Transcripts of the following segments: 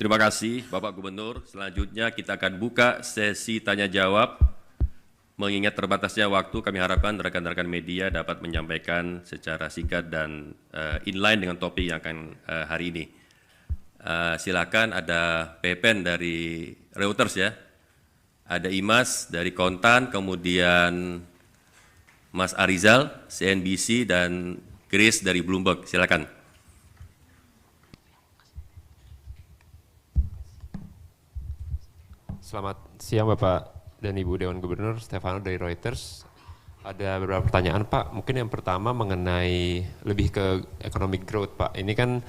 Terima kasih Bapak Gubernur. Selanjutnya kita akan buka sesi tanya jawab. Mengingat terbatasnya waktu, kami harapkan rekan-rekan media dapat menyampaikan secara singkat dan inline dengan topik yang akan hari ini. Silakan, ada Pepen dari Reuters ya, ada Imas dari Kontan, kemudian Mas Arizal CNBC dan Grace dari Bloomberg. Silakan. Selamat siang Bapak dan Ibu Dewan Gubernur, Stefano dari Reuters. Ada beberapa pertanyaan Pak, mungkin yang pertama mengenai lebih ke economic growth Pak. Ini kan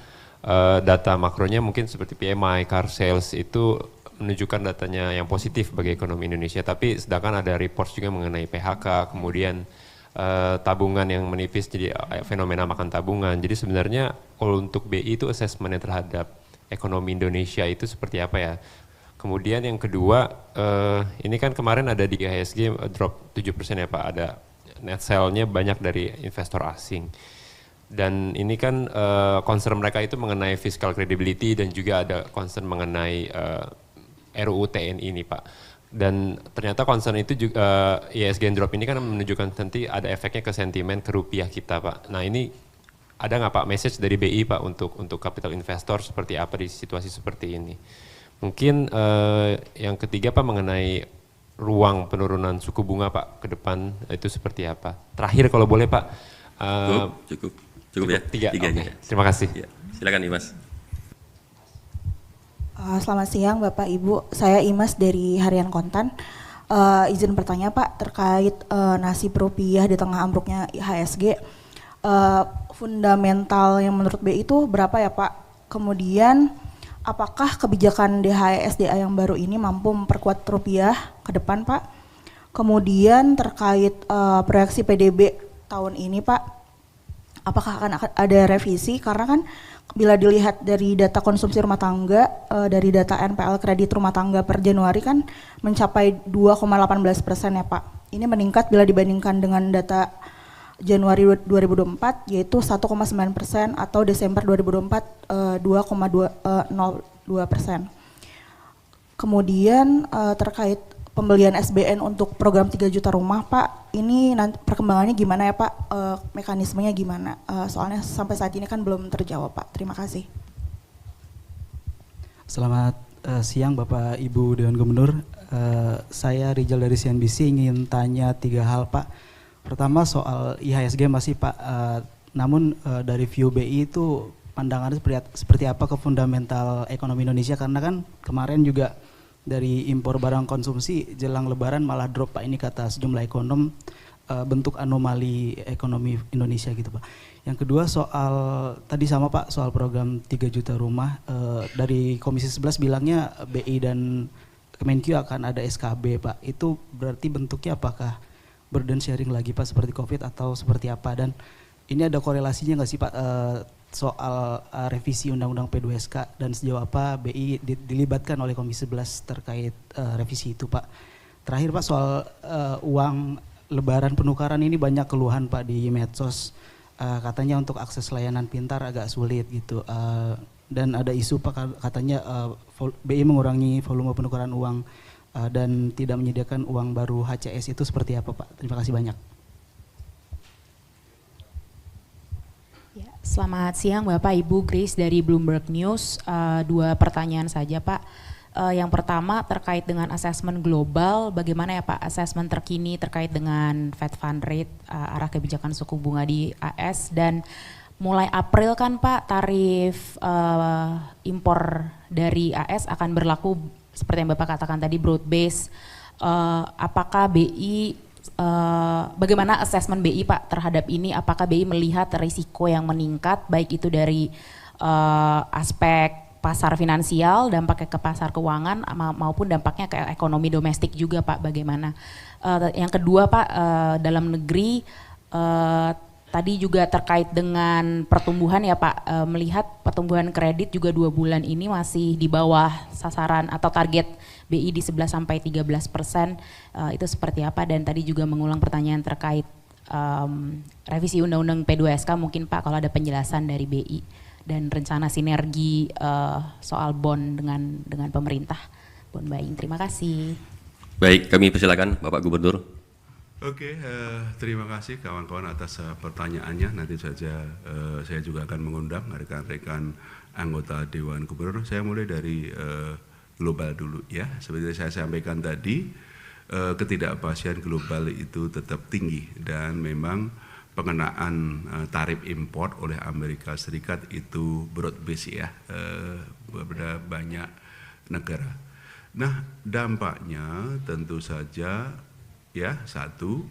data makronya mungkin seperti PMI, car sales itu menunjukkan datanya yang positif bagi ekonomi Indonesia. Tapi sedangkan ada reports juga mengenai PHK, kemudian tabungan yang menipis jadi fenomena makan tabungan. Jadi sebenarnya kalau untuk BI itu assessment terhadap ekonomi Indonesia itu seperti apa ya? Kemudian yang kedua, ini kan kemarin ada di IHSG drop 7% ya Pak, ada net sale-nya banyak dari investor asing. Dan ini kan concern mereka itu mengenai fiscal credibility dan juga ada concern mengenai RUU TNI ini Pak. Dan ternyata concern itu juga IHSG drop ini kan menunjukkan nanti ada efeknya ke sentimen ke rupiah kita Pak. Nah ini ada nggak Pak message dari BI Pak untuk capital investor seperti apa di situasi seperti ini? Mungkin yang ketiga Pak mengenai ruang penurunan suku bunga Pak ke depan itu seperti apa? Terakhir kalau boleh Pak. Cukup ya? Tiga. Okay. Terima kasih. Ya. Silakan Imas. Selamat siang Bapak Ibu, saya Imas dari Harian Kontan. Izin bertanya Pak terkait nasib rupiah di tengah ambruknya IHSG. Fundamental yang menurut BI itu berapa ya Pak? Kemudian apakah kebijakan DHESDA yang baru ini mampu memperkuat rupiah ke depan Pak? Kemudian terkait proyeksi PDB tahun ini Pak, apakah akan ada revisi? Karena kan bila dilihat dari data konsumsi rumah tangga, dari data NPL kredit rumah tangga per Januari kan mencapai 2,18% ya Pak. Ini meningkat bila dibandingkan dengan data Januari 2024 yaitu 1,9% atau Desember 2024 2,02%. Kemudian terkait pembelian SBN untuk program 3 juta rumah Pak, ini nanti perkembangannya gimana ya Pak, mekanismenya gimana? Soalnya sampai saat ini kan belum terjawab Pak. Terima kasih. Selamat siang Bapak Ibu Dewan Gubernur. Saya Rizal dari CNBC ingin tanya 3 hal Pak. Pertama soal IHSG masih Pak, namun dari view BI itu pandangannya seperti apa ke fundamental ekonomi Indonesia, karena kan kemarin juga dari impor barang konsumsi jelang lebaran malah drop Pak, ini kata sejumlah ekonom bentuk anomali ekonomi Indonesia gitu Pak. Yang kedua soal tadi sama Pak soal program 3 juta rumah, dari Komisi 11 bilangnya BI dan Kemenkyu akan ada SKB Pak, itu berarti bentuknya apakah burden sharing lagi Pak seperti COVID atau seperti apa, dan ini ada korelasinya nggak sih Pak soal revisi Undang-Undang P2SK dan sejauh apa BI dilibatkan oleh Komisi 11 terkait revisi itu Pak. Terakhir Pak soal uang lebaran penukaran ini banyak keluhan Pak di medsos, katanya untuk akses layanan pintar agak sulit gitu, dan ada isu Pak katanya BI mengurangi volume penukaran uang dan tidak menyediakan uang baru HCS, itu seperti apa Pak? Terima kasih banyak. Ya, selamat siang Bapak Ibu, Grace dari Bloomberg News. 2 pertanyaan saja Pak. Yang pertama terkait dengan asesmen global, bagaimana ya Pak asesmen terkini terkait dengan Fed Fund Rate, arah kebijakan suku bunga di AS, dan mulai April kan Pak tarif impor dari AS akan berlaku seperti yang Bapak katakan tadi broad base. Apakah BI, bagaimana asesmen BI Pak terhadap ini? Apakah BI melihat risiko yang meningkat baik itu dari aspek pasar finansial, dampaknya ke pasar keuangan maupun dampaknya ke ekonomi domestik juga Pak, bagaimana? Yang kedua Pak, dalam negeri tadi juga terkait dengan pertumbuhan ya Pak, melihat pertumbuhan kredit juga 2 bulan ini masih di bawah sasaran atau target BI di 11-13%, itu seperti apa? Dan tadi juga mengulang pertanyaan terkait revisi Undang-Undang P2SK mungkin Pak kalau ada penjelasan dari BI. dan rencana sinergi soal bond dengan pemerintah, bond buying. Terima kasih. Baik, kami persilakan Bapak Gubernur. Oke, terima kasih kawan-kawan atas pertanyaannya. Nanti saja saya juga akan mengundang rekan-rekan anggota Dewan Gubernur. Saya mulai dari global dulu ya. Seperti saya sampaikan tadi, ketidakpastian global itu tetap tinggi dan memang pengenaan tarif impor oleh Amerika Serikat itu broad base ya, pada banyak negara. Nah, dampaknya tentu saja ya, satu,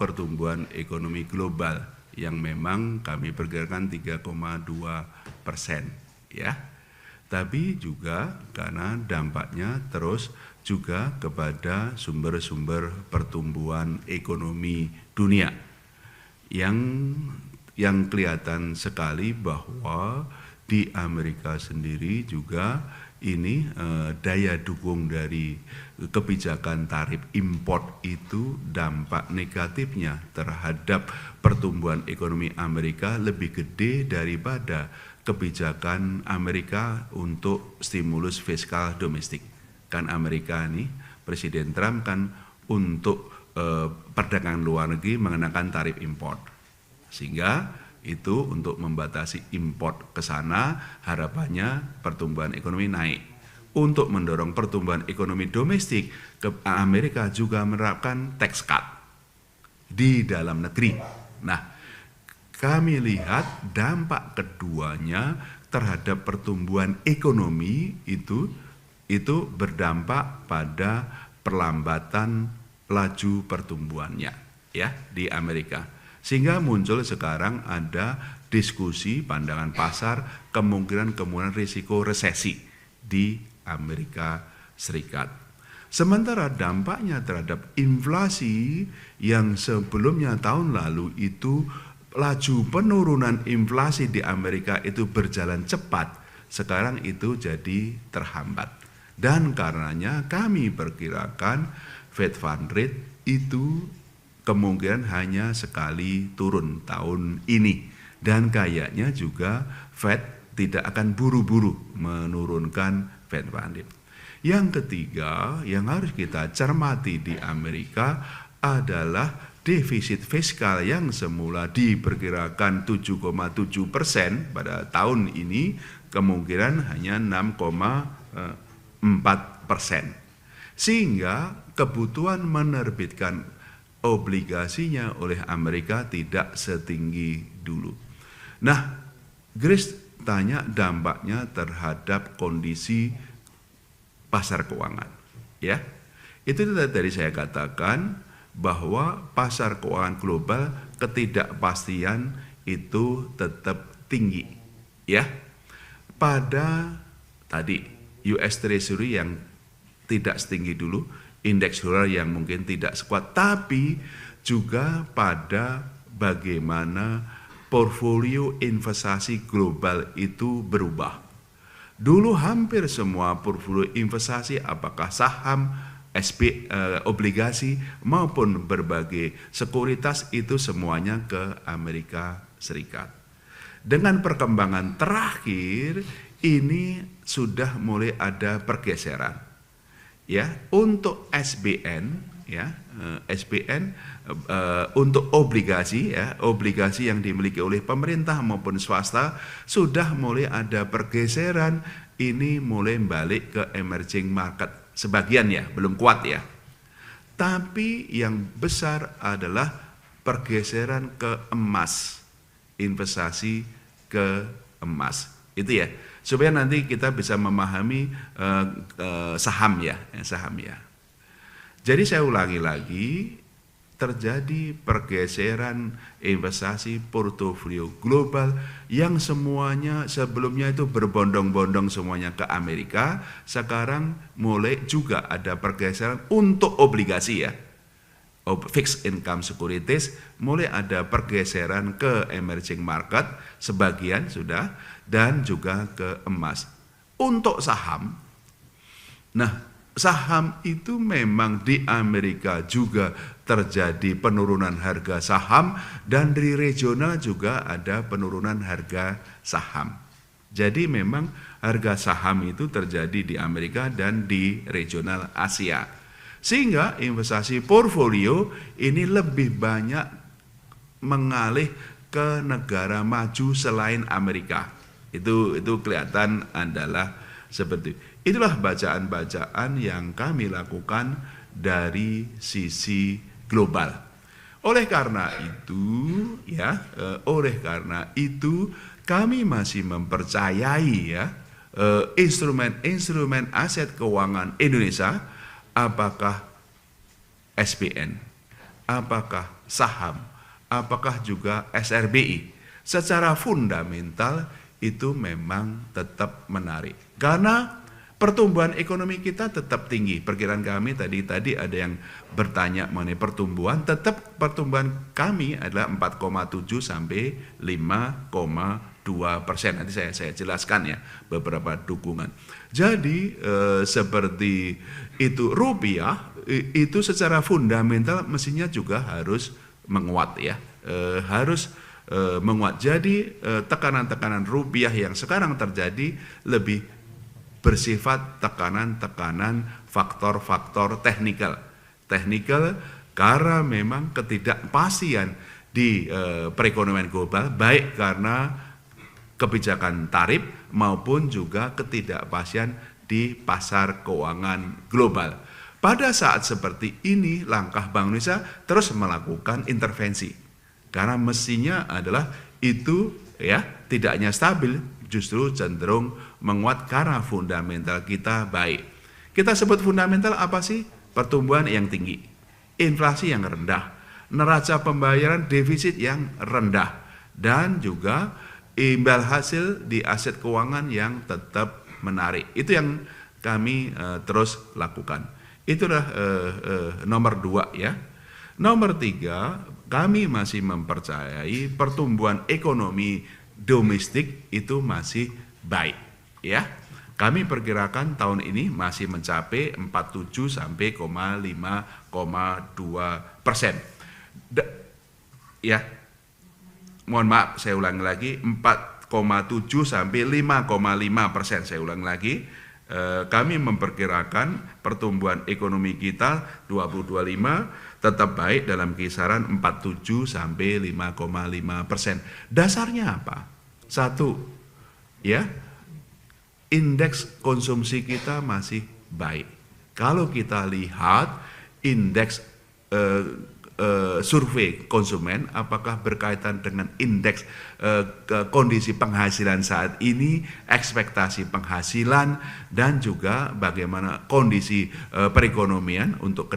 pertumbuhan ekonomi global yang memang kami perkirakan 3,2% ya. Tapi juga karena dampaknya terus juga kepada sumber-sumber pertumbuhan ekonomi dunia yang kelihatan sekali bahwa di Amerika sendiri juga ini daya dukung dari kebijakan tarif import itu dampak negatifnya terhadap pertumbuhan ekonomi Amerika lebih gede daripada kebijakan Amerika untuk stimulus fiskal domestik. Kan Amerika nih, Presiden Trump kan untuk perdagangan luar negeri mengenakan tarif import. Sehingga itu untuk membatasi import ke sana, harapannya pertumbuhan ekonomi naik. Untuk mendorong pertumbuhan ekonomi domestik, Amerika juga menerapkan tax cut di dalam negeri. Nah, kami lihat dampak keduanya terhadap pertumbuhan ekonomi itu berdampak pada perlambatan laju pertumbuhannya ya di Amerika. Sehingga muncul sekarang ada diskusi pandangan pasar kemungkinan risiko resesi di Amerika Serikat. Sementara dampaknya terhadap inflasi yang sebelumnya tahun lalu itu laju penurunan inflasi di Amerika itu berjalan cepat, sekarang itu jadi terhambat. Dan karenanya kami perkirakan Fed Fund Rate itu kemungkinan hanya sekali turun tahun ini. Dan kayaknya juga Fed tidak akan buru-buru menurunkan Fed Fund Rate. Yang ketiga yang harus kita cermati di Amerika adalah defisit fiskal yang semula diperkirakan 7,7% pada tahun ini kemungkinan hanya 6,4%. Sehingga kebutuhan menerbitkan obligasinya oleh Amerika tidak setinggi dulu. Nah, Grace tanya dampaknya terhadap kondisi pasar keuangan. Ya, itu tadi saya katakan bahwa pasar keuangan global ketidakpastian itu tetap tinggi. Ya, pada tadi US Treasury yang tidak setinggi dulu, indeks dolar yang mungkin tidak sekuat, tapi juga pada bagaimana portfolio investasi global itu berubah. Dulu hampir semua portfolio investasi apakah saham, obligasi maupun berbagai sekuritas itu semuanya ke Amerika Serikat. Dengan perkembangan terakhir ini sudah mulai ada pergeseran. Ya, untuk SBN ya, SBN untuk obligasi ya, obligasi yang dimiliki oleh pemerintah maupun swasta sudah mulai ada pergeseran, ini mulai balik ke emerging market sebagian ya, belum kuat ya. Tapi yang besar adalah pergeseran ke emas, investasi ke emas. Itu ya. Supaya nanti kita bisa memahami saham ya. Jadi saya ulangi lagi, terjadi pergeseran investasi portofolio global yang semuanya sebelumnya itu berbondong-bondong semuanya ke Amerika, sekarang mulai juga ada pergeseran untuk obligasi ya. Fixed income securities mulai ada pergeseran ke emerging market sebagian sudah dan juga ke emas. Untuk saham, nah saham itu memang di Amerika juga terjadi penurunan harga saham dan di regional juga ada penurunan harga saham. Jadi memang harga saham itu terjadi di Amerika dan di regional Asia. Sehingga investasi portfolio ini lebih banyak mengalih ke negara maju selain Amerika. Itu kelihatan adalah seperti itulah bacaan-bacaan yang kami lakukan dari sisi global. Oleh karena itu kami masih mempercayai instrumen aset keuangan Indonesia, apakah SBN, apakah saham, apakah juga SRBI, secara fundamental itu memang tetap menarik. Karena pertumbuhan ekonomi kita tetap tinggi. Perkiraan kami tadi ada yang bertanya mengenai pertumbuhan, tetap pertumbuhan kami adalah 4,7 sampai 5,2%. Nanti saya jelaskan ya beberapa dukungan. Jadi seperti itu, rupiah itu secara fundamental mestinya juga harus menguat ya, harus menguat. Jadi tekanan-tekanan rupiah yang sekarang terjadi lebih bersifat tekanan-tekanan faktor-faktor teknikal karena memang ketidakpastian di perekonomian global, baik karena kebijakan tarif maupun juga ketidakpastian di pasar keuangan global. Pada saat seperti ini langkah Bank Indonesia terus melakukan intervensi. Karena mestinya adalah itu ya tidak hanya stabil, justru cenderung menguat karena fundamental kita baik. Kita sebut fundamental apa sih? Pertumbuhan yang tinggi, inflasi yang rendah, neraca pembayaran defisit yang rendah, dan juga imbal hasil di aset keuangan yang tetap menarik. Itu yang kami terus lakukan. Itulah nomor 2 ya. Nomor 3, kami masih mempercayai pertumbuhan ekonomi domestik itu masih baik ya. Kami perkirakan tahun ini masih mencapai 47 sampai 5,2%. Ya. Mohon maaf, saya ulangi lagi, 4,7 sampai 5,5%. Saya ulangi lagi. Kami memperkirakan pertumbuhan ekonomi kita 2025 tetap baik dalam kisaran 47 sampai 5,5%. Dasarnya apa? Satu, ya, indeks konsumsi kita masih baik. Kalau kita lihat indeks survei konsumen, apakah berkaitan dengan indeks kondisi penghasilan saat ini, ekspektasi penghasilan, dan juga bagaimana kondisi perekonomian untuk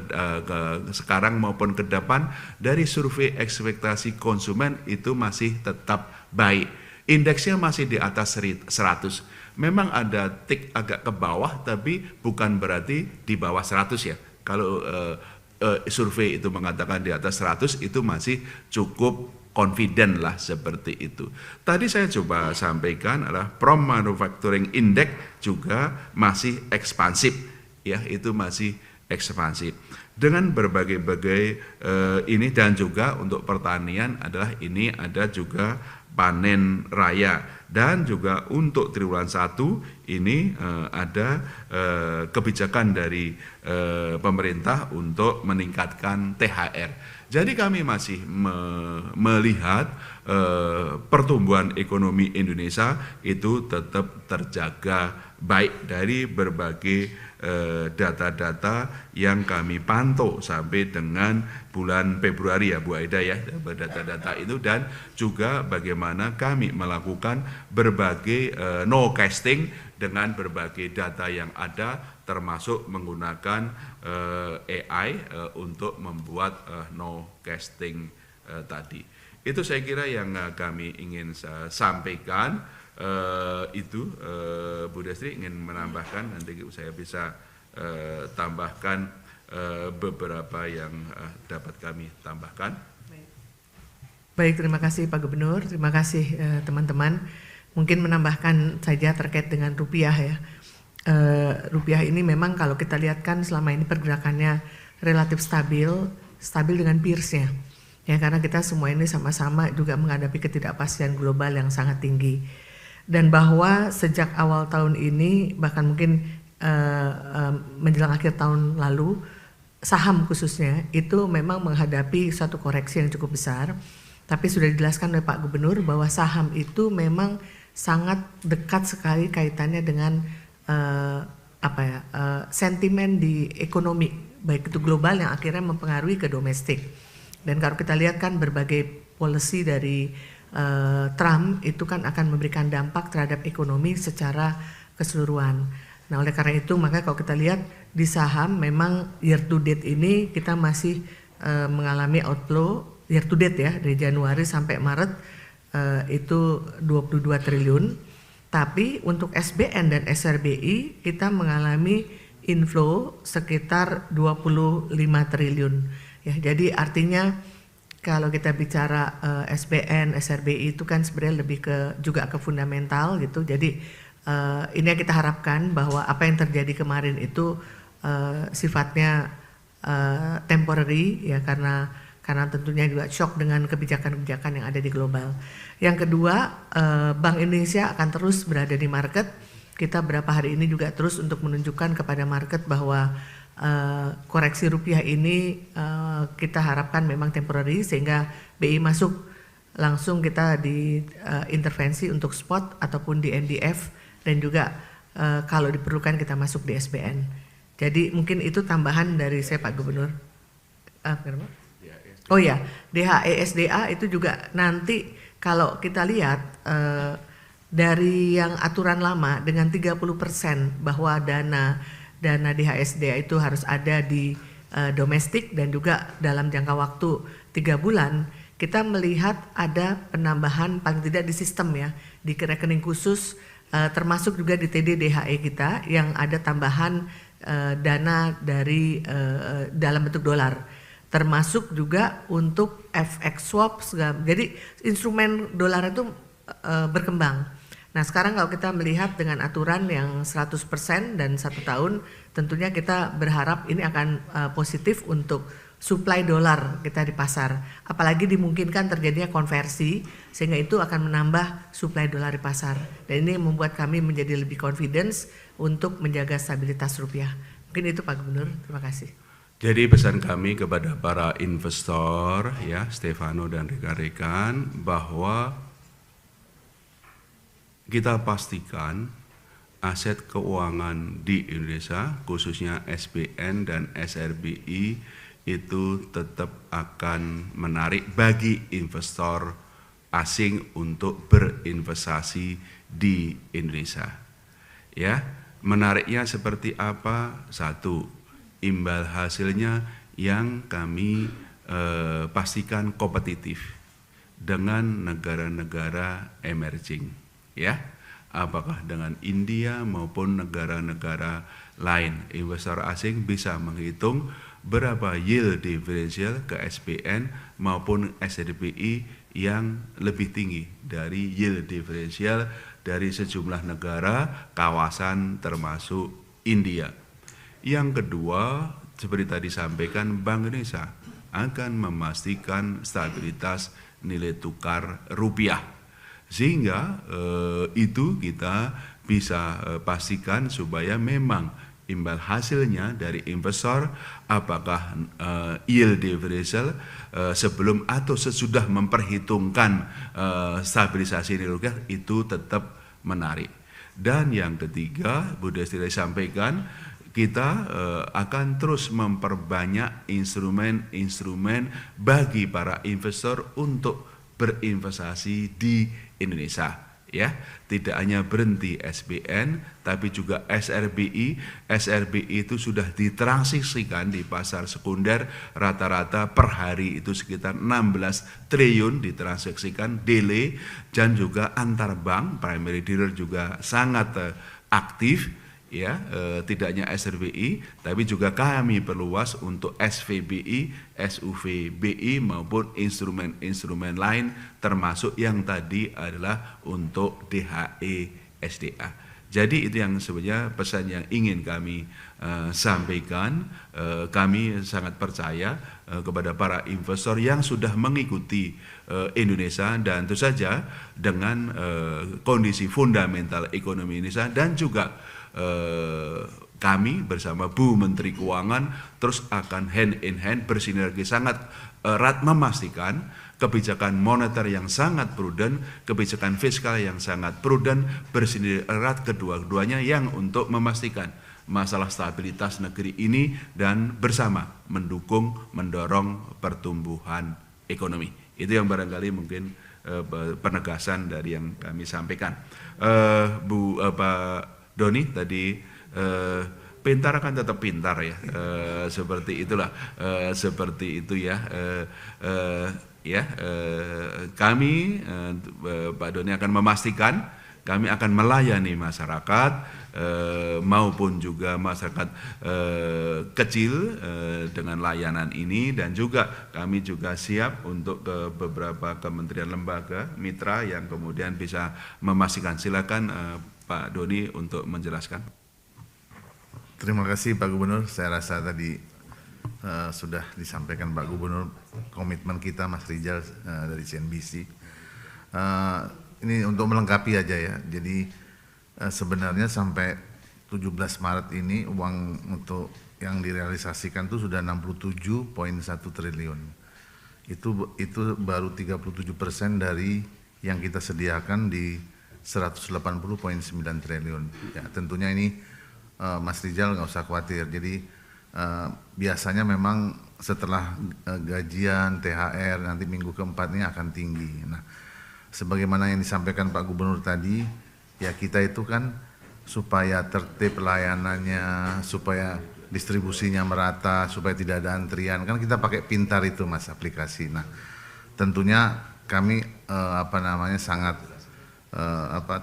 sekarang maupun ke depan, dari survei ekspektasi konsumen itu masih tetap baik. Indeksnya masih di atas 100. Memang ada tik agak ke bawah, tapi bukan berarti di bawah 100 ya. Kalau survei itu mengatakan di atas 100, itu masih cukup confident lah seperti itu. Tadi saya coba sampaikan adalah Prom Manufacturing Index juga masih ekspansif ya, itu masih ekspansif dengan berbagai-bagai ini, dan juga untuk pertanian adalah ini ada juga panen raya, dan juga untuk triwulan 1 ini ada kebijakan dari pemerintah untuk meningkatkan THR. Jadi kami masih melihat pertumbuhan ekonomi Indonesia itu tetap terjaga baik dari berbagai data-data yang kami pantau sampai dengan bulan Februari ya Bu Aida ya, data-data itu, dan juga bagaimana kami melakukan berbagai no casting dengan berbagai data yang ada, termasuk menggunakan AI untuk membuat no casting tadi. Itu saya kira yang kami ingin sampaikan. Bu Destri ingin menambahkan, nanti saya bisa tambahkan beberapa yang dapat kami tambahkan. Baik, terima kasih Pak Gubernur, terima kasih teman-teman. Mungkin menambahkan saja terkait dengan rupiah ya. Rupiah ini memang kalau kita lihat kan selama ini pergerakannya relatif stabil dengan peers-nya. Ya, karena kita semua ini sama-sama juga menghadapi ketidakpastian global yang sangat tinggi. dan bahwa sejak awal tahun ini bahkan mungkin menjelang akhir tahun lalu saham khususnya itu memang menghadapi satu koreksi yang cukup besar, tapi sudah dijelaskan oleh Pak Gubernur bahwa saham itu memang sangat dekat sekali kaitannya dengan sentimen di ekonomi baik itu global yang akhirnya mempengaruhi ke domestik. Dan kalau kita lihat kan berbagai policy dari Trump itu kan akan memberikan dampak terhadap ekonomi secara keseluruhan. Nah oleh karena itu maka kalau kita lihat di saham memang year to date ini kita masih mengalami outflow year to date ya dari Januari sampai Maret itu 22 triliun. Tapi untuk SBN dan SRBI kita mengalami inflow sekitar 25 triliun. Ya, jadi artinya kalau kita bicara SBN, SRBI itu kan sebenarnya lebih juga ke fundamental gitu. Jadi ini yang kita harapkan bahwa apa yang terjadi kemarin itu sifatnya temporary ya karena tentunya juga shock dengan kebijakan-kebijakan yang ada di global. Yang kedua, Bank Indonesia akan terus berada di market. Kita berapa hari ini juga terus untuk menunjukkan kepada market bahwa koreksi rupiah ini kita harapkan memang temporary sehingga BI masuk langsung kita di intervensi untuk spot ataupun di NDF dan juga kalau diperlukan kita masuk di SBN. Jadi mungkin itu tambahan dari saya Pak Gubernur. Oh ya, DHE SDA itu juga nanti kalau kita lihat dari yang aturan lama dengan 30% bahwa dana DHSDA itu harus ada di domestik dan juga dalam jangka waktu 3 bulan, kita melihat ada penambahan paling tidak di sistem ya, di rekening khusus termasuk juga di TD DHE kita yang ada tambahan dana dari dalam bentuk dolar. Termasuk juga untuk FX swap, jadi instrumen dolar itu berkembang. Nah sekarang kalau kita melihat dengan aturan yang 100% dan 1 tahun, tentunya kita berharap ini akan positif untuk supply dolar kita di pasar. Apalagi dimungkinkan terjadinya konversi, sehingga itu akan menambah supply dolar di pasar. Dan ini membuat kami menjadi lebih confidence untuk menjaga stabilitas rupiah. Mungkin itu Pak Gubernur, terima kasih. Jadi pesan kami kepada para investor ya Stefano dan rekan-rekan bahwa kita pastikan aset keuangan di Indonesia khususnya SBN dan SRBI itu tetap akan menarik bagi investor asing untuk berinvestasi di Indonesia. Ya, menariknya seperti apa? Satu, imbal hasilnya yang kami pastikan kompetitif dengan negara-negara emerging, ya, apakah dengan India maupun negara-negara lain. Investor asing bisa menghitung berapa yield differential ke SBN maupun SRBI yang lebih tinggi dari yield differential dari sejumlah negara kawasan termasuk India. Yang kedua, seperti tadi disampaikan, Bank Indonesia akan memastikan stabilitas nilai tukar rupiah. Sehingga itu kita bisa pastikan supaya memang imbal hasilnya dari investor apakah yield differential sebelum atau sesudah memperhitungkan stabilisasi nilai rupiah itu tetap menarik. Dan yang ketiga, Bu Desti sampaikan, kita akan terus memperbanyak instrumen-instrumen bagi para investor untuk berinvestasi di Indonesia. Ya, tidak hanya berhenti SBN, tapi juga SRBI. SRBI itu sudah ditransaksikan di pasar sekunder rata-rata per hari itu sekitar 16 triliun ditransaksikan daily, dan juga antar bank primary dealer juga sangat aktif. Ya, tidak hanya SRBI, tapi juga kami perluas untuk SVBI, SUVBI maupun instrumen-instrumen lain, termasuk yang tadi adalah untuk DHE SDA. Jadi itu yang sebenarnya pesan yang ingin kami sampaikan. Kami sangat percaya kepada para investor yang sudah mengikuti Indonesia, dan tentu saja dengan kondisi fundamental ekonomi Indonesia, dan juga kami bersama Bu Menteri Keuangan terus akan hand in hand bersinergi sangat erat memastikan kebijakan moneter yang sangat prudent, kebijakan fiskal yang sangat prudent, bersinergi erat kedua-duanya yang untuk memastikan masalah stabilitas negeri ini dan bersama mendorong pertumbuhan ekonomi. Itu yang barangkali mungkin penegasan dari yang kami sampaikan. Pak Doni tadi pintar akan tetap pintar ya, seperti itulah, seperti itu ya. Kami Pak Doni akan memastikan kami akan melayani masyarakat maupun juga masyarakat kecil dengan layanan ini, dan juga kami juga siap untuk ke beberapa kementerian lembaga mitra yang kemudian bisa memastikan. Silakan Pak Doni untuk menjelaskan. Terima kasih Pak Gubernur. Saya rasa tadi sudah disampaikan Pak Gubernur komitmen kita, Mas Rijal dari CNBC. Ini untuk melengkapi aja ya. Jadi sebenarnya sampai 17 Maret ini uang untuk yang direalisasikan itu sudah 67,1 triliun. Itu baru 37% dari yang kita sediakan di 180,9 triliun. Ya, tentunya ini Mas Rijal nggak usah khawatir. Jadi biasanya memang setelah gajian, THR, nanti minggu keempat ini akan tinggi. Nah, sebagaimana yang disampaikan Pak Gubernur tadi, ya kita itu kan supaya tertib pelayanannya, supaya distribusinya merata, supaya tidak ada antrian, kan kita pakai Pintar itu Mas, aplikasi. Nah, tentunya kami sangat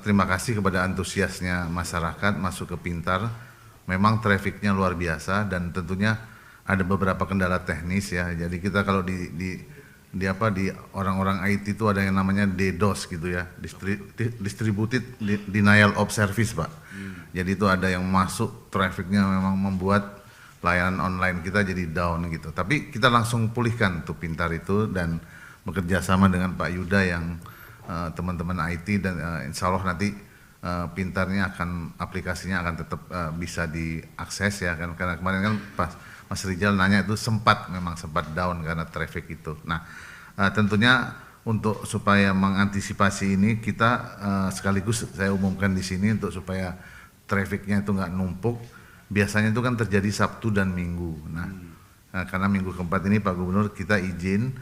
terima kasih kepada antusiasnya masyarakat masuk ke Pintar. Memang trafiknya luar biasa dan tentunya ada beberapa kendala teknis ya. Jadi kita kalau di orang-orang IT itu ada yang namanya DDoS gitu ya, Distributed Denial of Service Pak. Jadi itu ada yang masuk, trafiknya memang membuat layanan online kita jadi down gitu. Tapi kita langsung pulihkan tuh Pintar itu dan bekerja sama dengan Pak Yuda yang teman-teman IT, dan insya Allah nanti Pintarnya aplikasinya akan tetap bisa diakses ya kan, karena kemarin kan pas Mas Rijal nanya itu memang sempat down karena traffic itu. Nah, tentunya untuk supaya mengantisipasi ini kita sekaligus saya umumkan di sini untuk supaya trafficnya itu nggak numpuk. Biasanya itu kan terjadi Sabtu dan Minggu. Nah, karena minggu keempat ini Pak Gubernur kita izin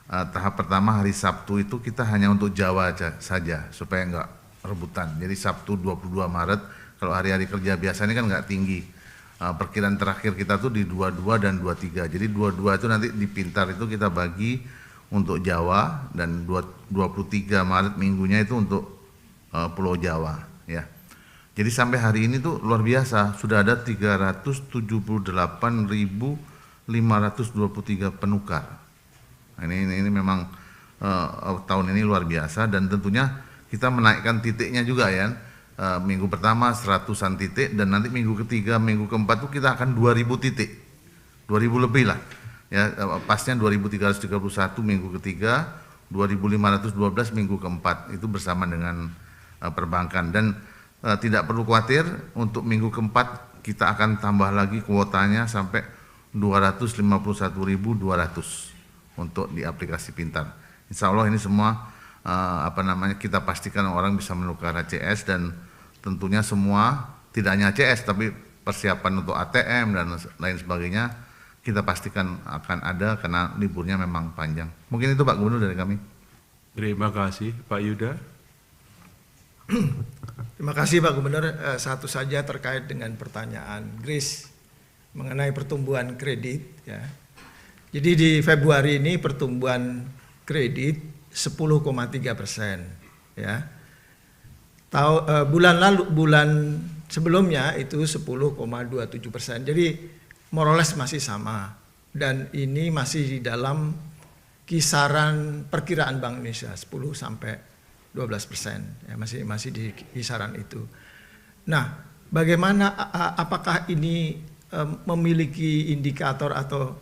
tahap pertama hari Sabtu itu kita hanya untuk Jawa saja supaya nggak rebutan. Jadi Sabtu 22 Maret kalau hari-hari kerja biasanya kan nggak tinggi. Perkiraan terakhir kita tuh di 22 dan 23. Jadi 22 itu nanti di Pintar itu kita bagi untuk Jawa, dan 23 Maret minggunya itu untuk Pulau Jawa ya. Jadi sampai hari ini tuh luar biasa, sudah ada 378.523 penukar. Nah, ini memang tahun ini luar biasa, dan tentunya kita menaikkan titiknya juga ya. Minggu pertama 100-an titik, dan nanti minggu ketiga, minggu keempat tuh kita akan 2000 titik, 2000 lebih lah ya, pasnya 2331 minggu ketiga, 2512 minggu keempat, itu bersama dengan perbankan. Dan tidak perlu khawatir, untuk minggu keempat kita akan tambah lagi kuotanya sampai 251.200 untuk di aplikasi Pintar. Insya Allah ini semua kita pastikan orang bisa menukar ACS, dan tentunya semua tidak hanya ACS tapi persiapan untuk ATM dan lain sebagainya kita pastikan akan ada karena liburnya memang panjang. Mungkin itu Pak Gubernur dari kami. Terima kasih Pak Yuda. Terima kasih Pak Gubernur. Satu saja terkait dengan pertanyaan Grace mengenai pertumbuhan kredit ya. Jadi di Februari ini pertumbuhan kredit 10,3% ya. Bulan sebelumnya itu 10,27%. Jadi more or less masih sama, dan ini masih di dalam kisaran perkiraan Bank Indonesia 10 sampai 12% ya, masih di kisaran itu. Nah, bagaimana apakah ini memiliki indikator atau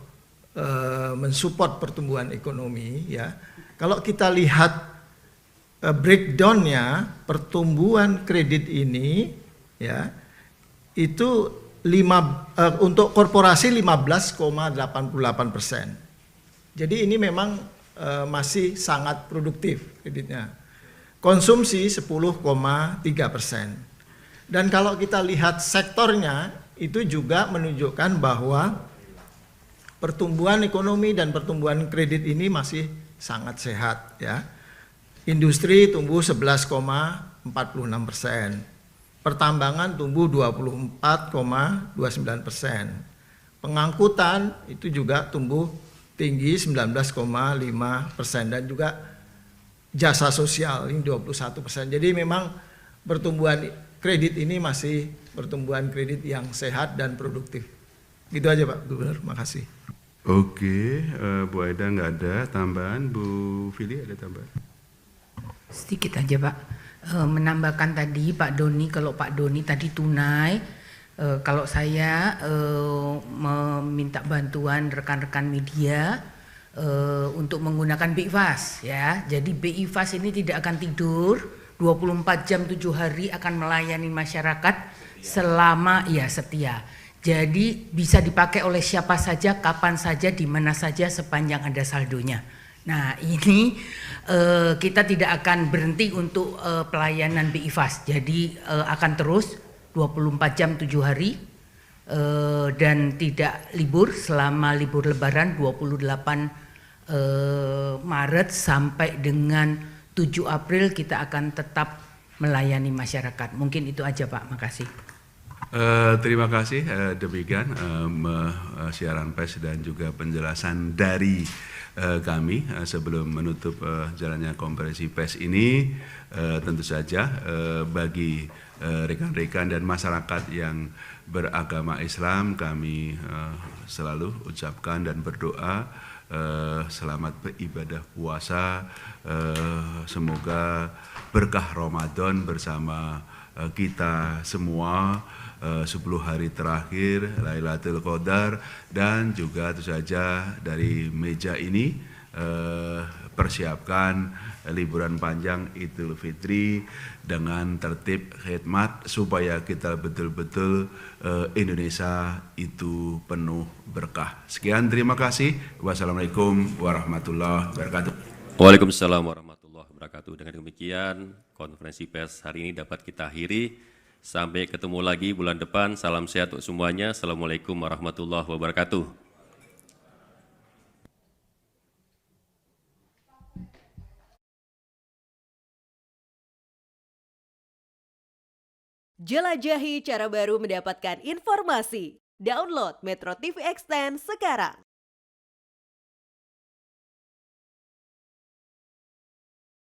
mensupport pertumbuhan ekonomi ya? Kalau kita lihat breakdownnya pertumbuhan kredit ini ya itu untuk korporasi 15,88%. Jadi ini memang masih sangat produktif kreditnya. Konsumsi 10,3%. Dan kalau kita lihat sektornya itu juga menunjukkan bahwa pertumbuhan ekonomi dan pertumbuhan kredit ini masih sangat sehat ya. Industri tumbuh 11,46%. Pertambangan tumbuh 24,29%. Pengangkutan itu juga tumbuh tinggi 19,5% dan juga jasa sosial ini 21%. Jadi memang pertumbuhan kredit ini masih pertumbuhan kredit yang sehat dan produktif. Gitu aja Pak Gubernur, makasih. Oke, Bu Aida nggak ada tambahan, Bu Fili ada tambahan? Sedikit aja Pak, menambahkan tadi Pak Doni, kalau Pak Doni tadi tunai, kalau saya meminta bantuan rekan-rekan media untuk menggunakan BI-FAS ya. Jadi BI-FAS ini tidak akan tidur, 24 jam 7 hari akan melayani masyarakat selama ya setia. Jadi bisa dipakai oleh siapa saja, kapan saja, di mana saja sepanjang ada saldonya. Nah ini kita tidak akan berhenti untuk pelayanan BI-FAS. Jadi akan terus 24 jam 7 hari dan tidak libur selama libur lebaran 28 Maret sampai dengan 7 April kita akan tetap melayani masyarakat. Mungkin itu aja Pak, makasih. Terima kasih demikian siaran pers dan juga penjelasan dari kami sebelum menutup jalannya konferensi pers ini. Tentu saja bagi rekan-rekan dan masyarakat yang beragama Islam kami selalu ucapkan dan berdoa selamat beribadah puasa, semoga berkah Ramadan bersama kita semua 10 hari terakhir Lailatul Qadar, dan juga tentu saja dari meja ini persiapkan liburan panjang Idul Fitri dengan tertib khidmat supaya kita betul-betul Indonesia itu penuh berkah. Sekian, terima kasih. Wassalamualaikum warahmatullahi wabarakatuh. Waalaikumsalam warahmatullahi wabarakatuh. Dengan demikian konferensi pers hari ini dapat kita akhiri. Sampai ketemu lagi bulan depan. Salam sehat untuk semuanya. Assalamualaikum warahmatullahi wabarakatuh. Jelajahi cara baru mendapatkan informasi. Download Metro TV Extend sekarang.